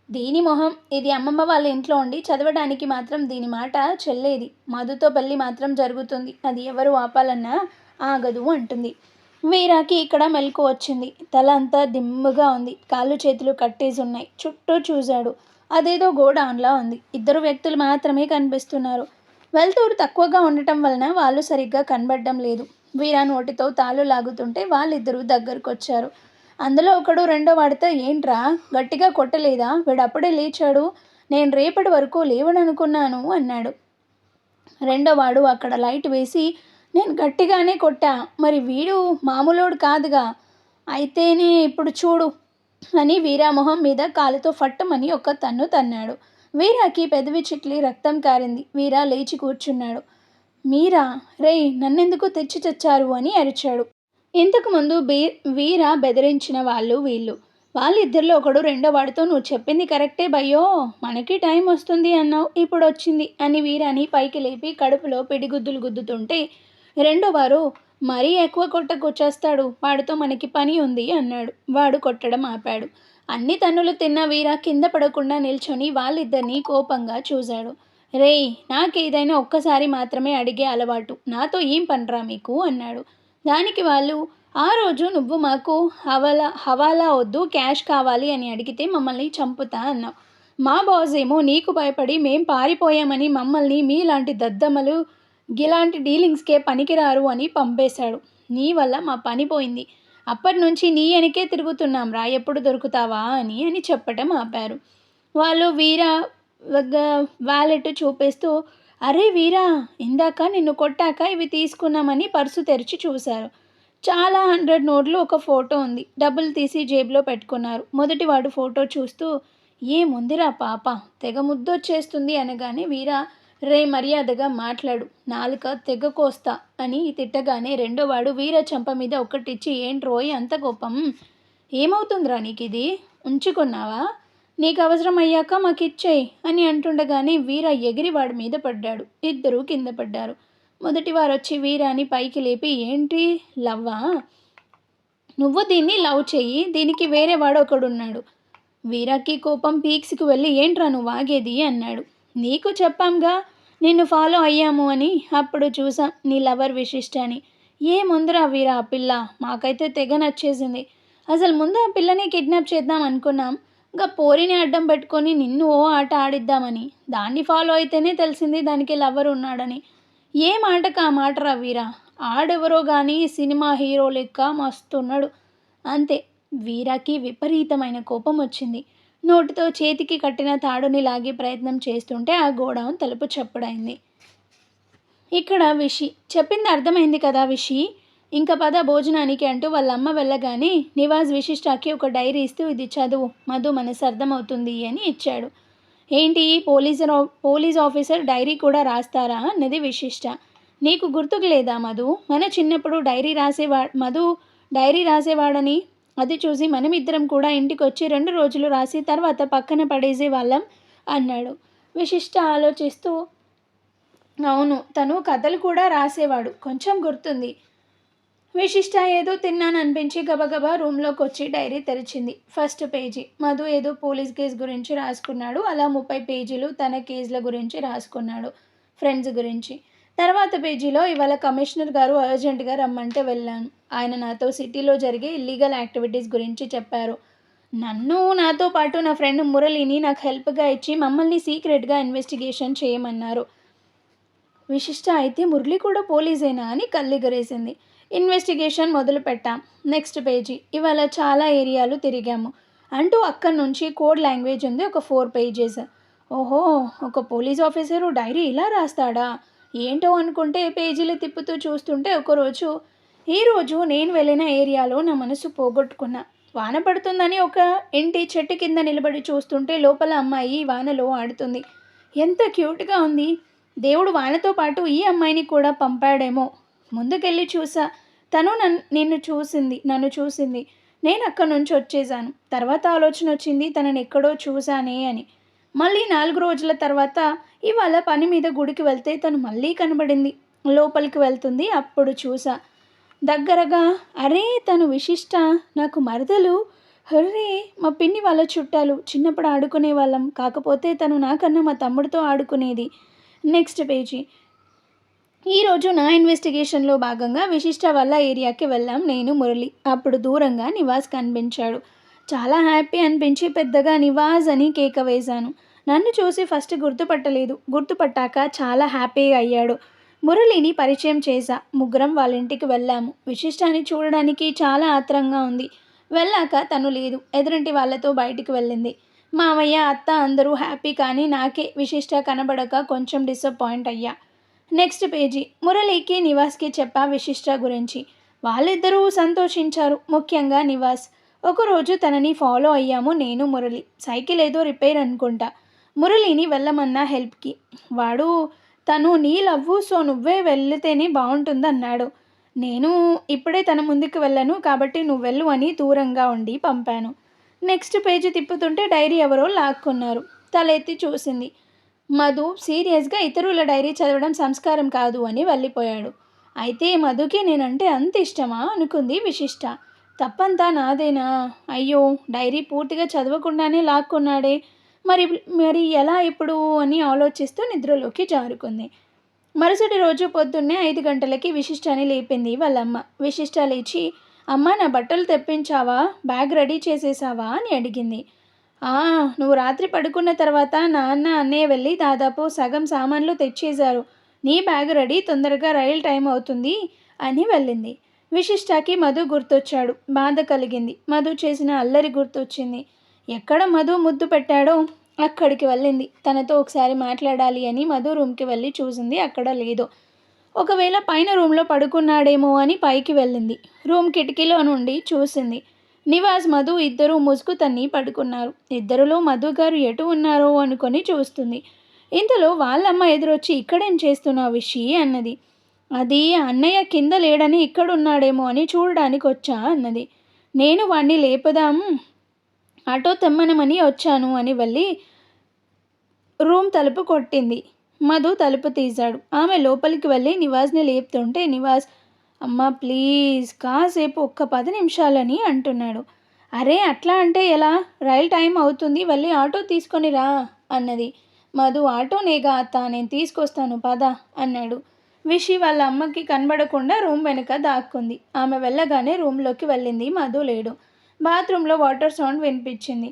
దీని మొహం, ఇది అమ్మమ్మ వాళ్ళ ఇంట్లో ఉండి చదవడానికి మాత్రం దీని మాట చెల్లేది. మధుతో పెళ్ళి మాత్రం జరుగుతుంది, అది ఎవరు ఆపాలన్నా ఆగదు అంటుంది. వీరాకి ఇక్కడ మెలకు వచ్చింది. తల అంతా దిమ్ముగా ఉంది, కాళ్ళు చేతులు కట్టేసి ఉన్నాయి. చుట్టూ చూశాడు. అదేదో గోడౌన్లా ఉంది. ఇద్దరు వ్యక్తులు మాత్రమే కనిపిస్తున్నారు. వెలుతురు తక్కువగా ఉండటం వలన వాళ్ళు సరిగ్గా కనబడడం లేదు. వీరా నోటితో తాళ్ళు లాగుతుంటే వాళ్ళిద్దరూ దగ్గరకొచ్చారు. అందులో ఒకడు రెండో వాడితో, ఏంట్రా గట్టిగా కొట్టలేదా? వీడప్పుడే లేచాడు. నేను రేపటి వరకు లేవననుకున్నాను అన్నాడు. రెండోవాడు అక్కడ లైట్ వేసి, నేను గట్టిగానే కొట్టా, మరి వీడు మామూలోడు కాదుగా, అయితేనే ఇప్పుడు చూడు అని వీరా మొహం మీద కాలుతో ఫట్టుమని ఒక తన్ను తన్నాడు. వీరాకి పెదవి చిట్లి రక్తం కారింది. వీరా లేచి కూర్చున్నాడు. మీరా, రేయ్ నన్నెందుకు తెచ్చి చచ్చారు అని అరిచాడు. ఇంతకుముందు వీర బెదిరించిన వాళ్ళు వీళ్ళు. వాళ్ళిద్దరిలో ఒకడు రెండో వాడితో, నువ్వు చెప్పింది కరెక్టే భయ్యో, మనకి టైం వస్తుంది అన్నావు, ఇప్పుడు వచ్చింది అని వీరాని పైకి లేపి కడుపులో పిడిగుద్దులు గుద్దుతుంటే రెండో వారు, మరీ ఎక్కువ కొట్టకొచ్చేస్తాడు, వాడితో మనకి పని ఉంది అన్నాడు. వాడు కొట్టడం ఆపాడు. అన్ని తన్నులు తిన్న వీర కింద పడకుండా నిల్చొని వాళ్ళిద్దరినీ కోపంగా చూశాడు. రేయ్, నాకేదైనా ఒక్కసారి మాత్రమే అడిగే అలవాటు, నాతో ఏం పనిరా మీకు అన్నాడు. దానికి వాళ్ళు, ఆ రోజు నువ్వు మాకు హవాలా వద్దు, క్యాష్ కావాలి అని అడిగితే మమ్మల్ని చంపుతా అన్నావు. మా బాస్ ఏమో నీకు భయపడి మేం పారిపోయామని మమ్మల్ని మీలాంటి దద్దమ్మలు గిలాంటి డీలింగ్స్కే పనికిరారు అని పంపేశాడు. నీ వల్ల మా పని పోయింది. అప్పటి నుంచి నీ వెనకే తిరుగుతున్నాం రా, ఎప్పుడు దొరుకుతావా అని చెప్పటం ఆపారు. వాళ్ళు వీరా వ్యాలెట్ చూపిస్తూ, అరే వీరా, ఇందాక నిన్ను కొట్టాక ఇవి తీసుకున్నామని పర్సు తెరిచి చూశారు. చాలా 100 నోట్లు, ఒక ఫోటో ఉంది. డబ్బులు తీసి జేబులో పెట్టుకున్నారు. మొదటివాడు ఫోటో చూస్తూ, ఏముందిరా పాప, తెగ ముద్దొచ్చేస్తుంది అనగానే వీరా, రే మర్యాదగా మాట్లాడు, నాలుక తెగ కోస్తా అని తిట్టగానే రెండోవాడు వీర చెంప మీద ఒక్కటిచ్చి, ఏంట్రోయ్ అంత కోపం, ఏమవుతుందిరా నీకు, ఇది ఉంచుకున్నావా, నీకు అవసరం అయ్యాక మాకిచ్చేయి అని అంటుండగానే వీర ఎగిరి వాడి మీద పడ్డాడు. ఇద్దరూ కింద పడ్డారు. మొదటివారు వచ్చి వీరాని పైకి లేపి, ఏంటి లవ్వా, నువ్వు దీన్ని లవ్ చెయ్యి, దీనికి వేరే వాడు ఒకడున్నాడు. వీరాకి కోపం పీక్స్కి వెళ్ళి, ఏంట్రా నువ్వు ఆగేది అన్నాడు. నీకు చెప్పాంగా నిన్ను ఫాలో అయ్యాము అని, అప్పుడు చూసాం నీ లవర్ విశిష్ట అని. ఏముందిరా వీరా ఆ పిల్ల, మాకైతే తెగ నచ్చేసింది. అసలు ముందు ఆ పిల్లని కిడ్నాప్ చేద్దాం అనుకున్నాం, ఇంకా పోరిని అడ్డం పెట్టుకొని నిన్ను ఓ ఆట ఆడిద్దామని. దాన్ని ఫాలో అయితేనే తెలిసింది దానికి లవర్ ఉన్నాడని. ఏ మాటకు ఆ మాటరా వీరా, ఆడెవరో కానీ సినిమా హీరో లెక్క మస్తున్నాడు అంతే. వీరాకి విపరీతమైన కోపం వచ్చింది. నోటితో చేతికి కట్టిన తాడుని లాగే ప్రయత్నం చేస్తుంటే ఆ గోడౌన్ తలుపు చప్పుడైంది. ఇక్కడ విషి చెప్పింది అర్థమైంది కదా విషి, ఇంకా పద భోజనానికి అంటూ వాళ్ళ అమ్మ వెళ్ళగానే నివాజ్ విశిష్టాకి ఒక డైరీ ఇస్తూ, ఇది చదువు మధు, మనసు అర్థమవుతుంది అని ఇచ్చాడు. ఏంటి, పోలీస్ ఆఫీసర్ డైరీ కూడా రాస్తారా అన్నది విశిష్ట. నీకు గుర్తుకు లేదా మధు, మన చిన్నప్పుడు మధు డైరీ రాసేవాడని, అది చూసి మనమిద్దరం కూడా ఇంటికి వచ్చి 2 రోజులు రాసి తర్వాత పక్కన పడేసే వాళ్ళం అన్నాడు. విశిష్ట ఆలోచిస్తూ, అవును, తను కథలు కూడా రాసేవాడు, కొంచెం గుర్తుంది. విశిష్ట ఏదో తిన్నాననిపించి గబగబా రూమ్లోకి వచ్చి డైరీ తెరిచింది. ఫస్ట్ పేజీ మధు ఏదో పోలీస్ కేసు గురించి రాసుకున్నాడు. అలా 30 పేజీలు తన కేసుల గురించి రాసుకున్నాడు, ఫ్రెండ్స్ గురించి. తర్వాత పేజీలో, ఇవాళ కమిషనర్ గారు అర్జెంటుగా రమ్మంటే వెళ్ళాను. ఆయన నాతో సిటీలో జరిగే ఇల్లీగల్ యాక్టివిటీస్ గురించి చెప్పారు. నాతో పాటు నా ఫ్రెండ్ మురళిని నాకు హెల్ప్గా ఇచ్చి మమ్మల్ని సీక్రెట్గా ఇన్వెస్టిగేషన్ చేయమన్నారు. విశిష్ట, అయితే మురళి కూడా పోలీసేనా అని కళ్ళెగరేసింది. ఇన్వెస్టిగేషన్ మొదలు పెట్టాం. నెక్స్ట్ పేజీ, ఇవాళ చాలా ఏరియాలు తిరిగాము అంటూ అక్కడి నుంచి కోడ్ లాంగ్వేజ్ ఉంది, ఒక 4 పేజెస్. ఓహో, ఒక పోలీస్ ఆఫీసరు డైరీ ఇలా రాస్తాడా ఏంటో అనుకుంటే పేజీలు తిప్పుతూ చూస్తుంటే ఒకరోజు, ఈరోజు నేను వెళ్ళిన ఏరియాలో నా మనసు పోగొట్టుకున్నా. వాన పడుతుందని ఒక ఇంటి చెట్టు కింద నిలబడి చూస్తుంటే లోపల అమ్మాయి వానలో ఆడుతుంది. ఎంత క్యూట్గా ఉంది. దేవుడు వానతో పాటు ఈ అమ్మాయిని కూడా పంపాడేమో. ముందుకెళ్ళి చూసా, తను నన్ను చూసింది. నేను అక్కడి నుంచి వచ్చేసాను. తర్వాత ఆలోచన వచ్చింది, తనని ఎక్కడో చూశానే అని. మళ్ళీ 4 రోజుల తర్వాత ఇవాళ పని మీద గుడికి వెళ్తే తను మళ్ళీ కనబడింది. లోపలికి వెళ్తుంది, అప్పుడు చూసా దగ్గరగా. అరే, తను విశిష్ట, నాకు మరదలు. హర్రే, మా పిన్ని వాళ్ళ చుట్టాలు. చిన్నప్పుడు ఆడుకునే వాళ్ళం, కాకపోతే తను నాకన్నా మా తమ్ముడితో ఆడుకునేది. నెక్స్ట్ పేజీ, ఈరోజు నా ఇన్వెస్టిగేషన్లో భాగంగా విశిష్ట వల్ల ఏరియాకి వెళ్ళాం నేను మురళి. అప్పుడు దూరంగా నివాస్ కనిపించాడు. చాలా హ్యాపీ అనిపించి పెద్దగా నివాజ్ అని కేక వేశాను. నన్ను చూసి ఫస్ట్ గుర్తుపట్టలేదు. గుర్తుపట్టాక చాలా హ్యాపీగా అయ్యాడు. మురళిని పరిచయం చేశా. ముగ్గురం వాళ్ళ ఇంటికి వెళ్ళాము. విశిష్టాన్ని చూడడానికి చాలా ఆత్రంగా ఉంది. వెళ్ళాక తను లేదు. ఎదురింటి వాళ్ళతో బయటికి వెళ్ళింది. మామయ్య, అత్త అందరూ హ్యాపీ, కానీ నాకే విశిష్ట కనబడక కొంచెం డిసప్పాయింట్ అయ్యా. Next page. మురళికి, నివాస్కి చెప్పా విశిష్ట గురించి. వాళ్ళిద్దరూ సంతోషించారు. ముఖ్యంగా నివాస్. ఒకరోజు తనని ఫాలో అయ్యాము నేను, మురళి. సైకిల్ ఏదో రిపేర్ అనుకుంటా. మురళిని వెళ్ళమన్నా హెల్ప్కి. వాడు తను నీ లవ్వు, సో నువ్వే వెళితేనే బాగుంటుందన్నాడు. నేను ఇప్పుడే తన ముందుకు వెళ్ళను, కాబట్టి నువ్వు వెళ్ళు అని దూరంగా ఉండి పంపాను. నెక్స్ట్ పేజీ తిప్పుతుంటే డైరీ ఎవరో లాక్కున్నారు. తలెత్తి చూసింది. మధు సీరియస్గా ఇతరుల డైరీ చదవడం సంస్కారం కాదు అని వెళ్ళిపోయాడు. అయితే మధుకి నేనంటే అంత ఇష్టమా అనుకుంది విశిష్ట. తప్పంతా నాదేనా? అయ్యో, డైరీ పూర్తిగా చదవకుండానే లాక్కున్నాడే. మరి మరి ఎలా ఇప్పుడు అని ఆలోచిస్తూ నిద్రలోకి జారుకుంది. మరుసటి రోజు పొద్దున్నే 5 గంటలకి విశిష్టని లేపింది వాళ్ళమ్మ. విశిష్ట లేచి, అమ్మ నా బట్టలు తెప్పించావా, బ్యాగ్ రెడీ చేసేసావా అని అడిగింది. నువ్వు రాత్రి పడుకున్న తర్వాత నాన్న అన్నయ్య వెళ్ళి దాదాపు సగం సామాన్లు తెచ్చేశారు. నీ బ్యాగ్ రెడీ, తొందరగా రైలు టైం అవుతుంది అని వెళ్ళింది. విశిష్టకి మధు గుర్తొచ్చాడు. బాధ కలిగింది. మధు చేసిన అల్లరి గుర్తొచ్చింది. ఎక్కడ మధు ముద్దు పెట్టాడో అక్కడికి వెళ్ళింది. తనతో ఒకసారి మాట్లాడాలి అని మధు రూమ్కి వెళ్ళి చూసింది. అక్కడ లేదు. ఒకవేళ పైన రూమ్లో పడుకున్నాడేమో అని పైకి వెళ్ళింది. రూమ్ కిటికీలో నుండి చూసింది. నివాస్, మధు ఇద్దరూ ముసుగు తన్ని పడుకున్నారు. ఇద్దరిలో మధు గారు ఎటు ఉన్నారో అనుకొని చూస్తుంది. ఇంతలో వాళ్ళమ్మ ఎదురొచ్చి, ఇక్కడేం చేస్తున్నావు విషి అన్నది. అది అన్నయ్య కింద లేడని ఇక్కడున్నాడేమో అని చూడడానికి వచ్చా అన్నది. నేను వాణ్ణి లేపుదాం ఆటో తెమ్మనమని వచ్చాను అని వెళ్ళి రూమ్ తలుపు కొట్టింది. మధు తలుపు తీశాడు. ఆమె లోపలికి వెళ్ళి నివాస్ని లేపుతుంటే నివాస్, అమ్మ ప్లీజ్ కాసేపు ఒక్క 10 నిమిషాలని అంటున్నాడు. అరే అట్లా అంటే ఎలా? రైల్ టైం అవుతుంది, వెళ్ళి ఆటో తీసుకొని రా అన్నది. మధు, ఆటోనేగా అత్త, నేను తీసుకొస్తాను పద అన్నాడు. విషి వాళ్ళ అమ్మకి కనబడకుండా రూమ్ వెనుక దాక్కుంది. ఆమె వెళ్ళగానే రూమ్లోకి వెళ్ళింది. మధు లేడు. బాత్రూంలో వాటర్ సౌండ్ వినిపించింది.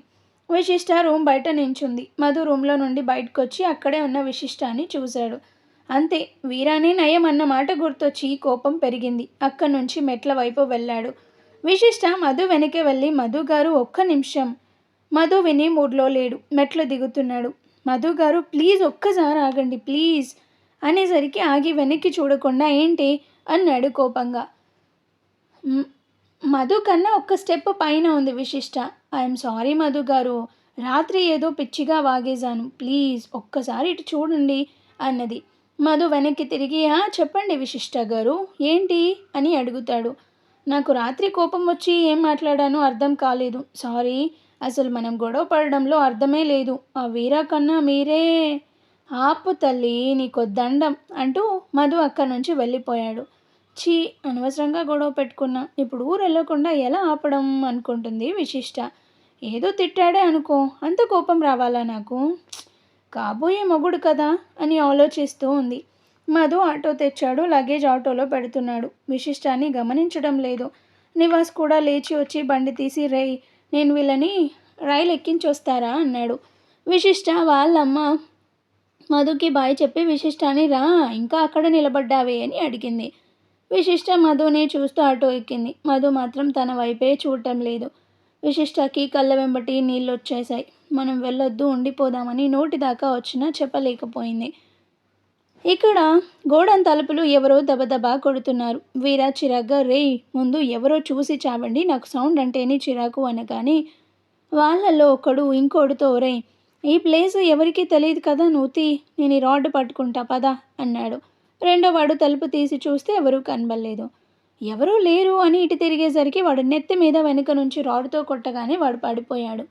విశిష్ట రూమ్ బయట నించుంది. మధు రూమ్లో నుండి బయటకు వచ్చి అక్కడే ఉన్న విశిష్టాన్ని చూశాడు. అంతే, వీరానే నయం అన్న మాట గుర్తొచ్చి కోపం పెరిగింది. అక్కడి నుంచి మెట్ల వైపు వెళ్ళాడు. విశిష్ట మధు వెనకే వెళ్ళి, మధు గారు ఒక్క నిమిషం. మధు విని మూడ్లో లేడు. మెట్లు దిగుతున్నాడు. మధు గారు ప్లీజ్ ఒక్కసారి ఆగండి ప్లీజ్ అనేసరికి ఆగి వెనక్కి చూడకుండా ఏంటి అన్నాడు కోపంగా. మధు కన్నా ఒక్క స్టెప్ పైన ఉంది విశిష్ట. ఐఎమ్ సారీ మధు గారు, రాత్రి ఏదో పిచ్చిగా వాగేశాను, ప్లీజ్ ఒక్కసారి ఇటు చూడండి అన్నది. మధు వెనక్కి తిరిగి, చెప్పండి విశిష్ట గారు, ఏంటి అని అడుగుతాడు. నాకు రాత్రి కోపం వచ్చి ఏం మాట్లాడానో అర్థం కాలేదు, సారీ. అసలు మనం గొడవ పడడంలో అర్థమే లేదు. ఆ వీరా కన్నా మీరే. ఆపు తల్లి, నీకు దండం అంటూ మధు అక్కడి నుంచి వెళ్ళిపోయాడు. చీ, అనవసరంగా గొడవ పెట్టుకున్నా. ఇప్పుడు ఊరు వెళ్ళకుండా ఎలా ఆపడం అనుకుంటుంది విశిష్ట. ఏదో తిట్టాడే అనుకో, అంత కోపం రావాలా నాకు? కాబోయే మొగుడు కదా అని ఆలోచిస్తూ ఉంది. మధు ఆటో తెచ్చాడు. లగేజ్ ఆటోలో పెడుతున్నాడు. విశిష్టాన్ని గమనించడం లేదు. నివాస్ కూడా లేచి వచ్చి బండి తీసి, రేయ్ నేను వీళ్ళని రైలు ఎక్కించొస్తారా అన్నాడు. విశిష్ట వాళ్ళమ్మ మధుకి బాయ్ చెప్పి, విశిష్టాన్ని రా ఇంకా అక్కడ నిలబడ్డావే అని అడిగింది. విశిష్ట మధుని చూస్తూ ఆటో ఎక్కింది. మధు మాత్రం తన వైపే చూడటం లేదు. విశిష్టకి కళ్ళ వెంబటి నీళ్ళు వచ్చేశాయి. మనం వెళ్ళొద్దు, ఉండిపోదామని నోటి దాకా వచ్చినా చెప్పలేకపోయింది. ఇక్కడ గోడన్ తలుపులు ఎవరో దబదబా కొడుతున్నారు. వీరా చిరాగ్గా, రేయ్ ముందు ఎవరో చూసి చావండి, నాకు సౌండ్ అంటేనే చిరాకు అనగానే వాళ్ళల్లో ఒకడు ఇంకోడితో, రే ఈ ప్లేస్ ఎవరికీ తెలియదు కదా, నూతి, నేను ఈ రాడ్ పట్టుకుంటా పదా అన్నాడు. రెండో వాడు తలుపు తీసి చూస్తే ఎవరూ కనబడలేదు. ఎవరూ లేరు అని ఇటు తిరిగేసరికి వాడు నెత్తి మీద వెనుక నుంచి రాడ్తో కొట్టగానే వాడు పడిపోయాడు.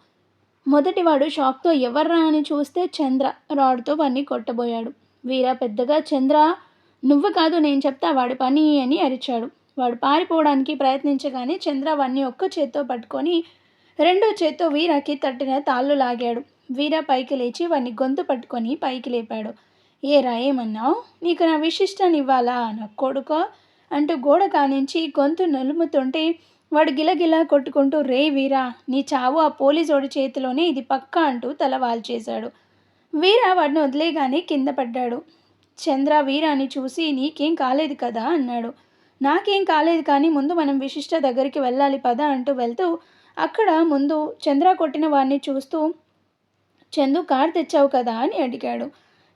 మొదటివాడు షాక్తో ఎవర్రా అని చూస్తే చంద్ర రాడ్తో వాడిని కొట్టబోయాడు. వీరా పెద్దగా, చంద్ర నువ్వు కాదు నేను చెప్తా వాడి పని అని అరిచాడు. వాడు పారిపోవడానికి ప్రయత్నించగానే చంద్ర వాడిని ఒక్క చేత్తో పట్టుకొని రెండో చేత్తో వీరాకి తట్టిన తాళ్ళు లాగాడు. వీరా పైకి లేచి వాడిని గొంతు పట్టుకొని పైకి లేపాడు. ఏరా ఏమన్నావు? నీకు నా విశిష్టాన్ని ఇవ్వాలా నా కొడుకో అంటూ గోడ కానించి గొంతు నలుముతుంటే వాడు గిలగిలా కొట్టుకుంటూ రే వీరా నీ చావు ఆ పోలీసోడి చేతిలోనే ఇది పక్కా అంటూ తల వాల్చేశాడు. వీర వాడిని వదిలేగానే కింద పడ్డాడు. చంద్ర వీరాని చూసి నీకేం కాలేదు కదా అన్నాడు. నాకేం కాలేదు కానీ ముందు మనం విశిష్ట దగ్గరికి వెళ్ళాలి పద అంటూ వెళ్తూ అక్కడ ముందు చంద్ర కొట్టిన వాడిని చూస్తూ చందు కార్ తెచ్చావు కదా అని అడిగాడు.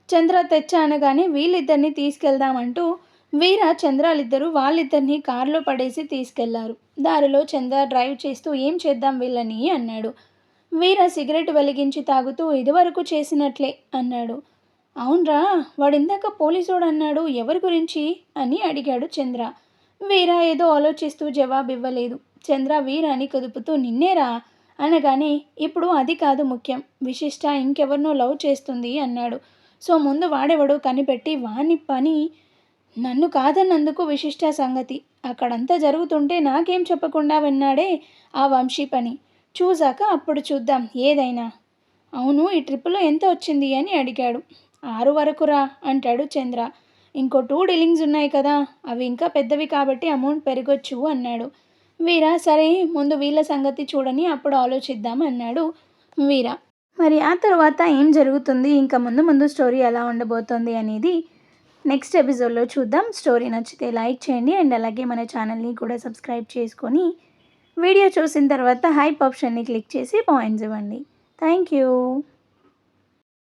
చంద్ర తెచ్చా అనగానే వీళ్ళిద్దరిని తీసుకెళ్దామంటూ వీర చంద్రాలిద్దరూ వాళ్ళిద్దరినీ కారులో పడేసి తీసుకెళ్లారు. దారిలో చంద్ర డ్రైవ్ చేస్తూ ఏం చేద్దాం వీళ్ళని అన్నాడు. వీర సిగరెట్ వెలిగించి తాగుతూ ఇదివరకు చేసినట్లే అన్నాడు. అవునరా వాడిందాక పోలీసోడు అన్నాడు ఎవరి గురించి అని అడిగాడు చంద్ర. వీర ఏదో ఆలోచిస్తూ జవాబివ్వలేదు. చంద్ర వీరాని కదుపుతూ నిన్నేరా అనగానే ఇప్పుడు అది కాదు ముఖ్యం, విశిష్ట ఇంకెవరినో లవ్ చేస్తుంది అన్నాడు. సో ముందు వాడెవడో కనిపెట్టి వాణ్ణి పని నన్ను కాదన్నందుకు విశిష్ట సంగతి అక్కడంతా జరుగుతుంటే నాకేం చెప్పకుండా విన్నాడే ఆ వంశీ పని చూశాక అప్పుడు చూద్దాం ఏదైనా. అవును ఈ ట్రిప్పులో ఎంత వచ్చింది అని అడిగాడు. 6 వరకురా అంటాడు చంద్ర. ఇంకో 2 డీలింగ్స్ ఉన్నాయి కదా అవి ఇంకా పెద్దవి కాబట్టి అమౌంట్ పెరగొచ్చు అన్నాడు. వీర సరే ముందు వీళ్ళ సంగతి చూడని అప్పుడు ఆలోచిద్దాం అన్నాడు వీర. మరి ఆ తర్వాత ఏం జరుగుతుంది ఇంకా ముందు ముందు స్టోరీ ఎలా ఉండబోతోంది అనేది నెక్స్ట్ ఎపిసోడ్లో చూద్దాం. స్టోరీ నచ్చితే లైక్ చేయండి అండ్ అలాగే మన ఛానల్ని కూడా సబ్స్క్రైబ్ చేసుకొని వీడియో చూసిన తర్వాత హైప్ ఆప్షన్ని క్లిక్ చేసి పాయింట్స్ ఇవ్వండి. Thank you.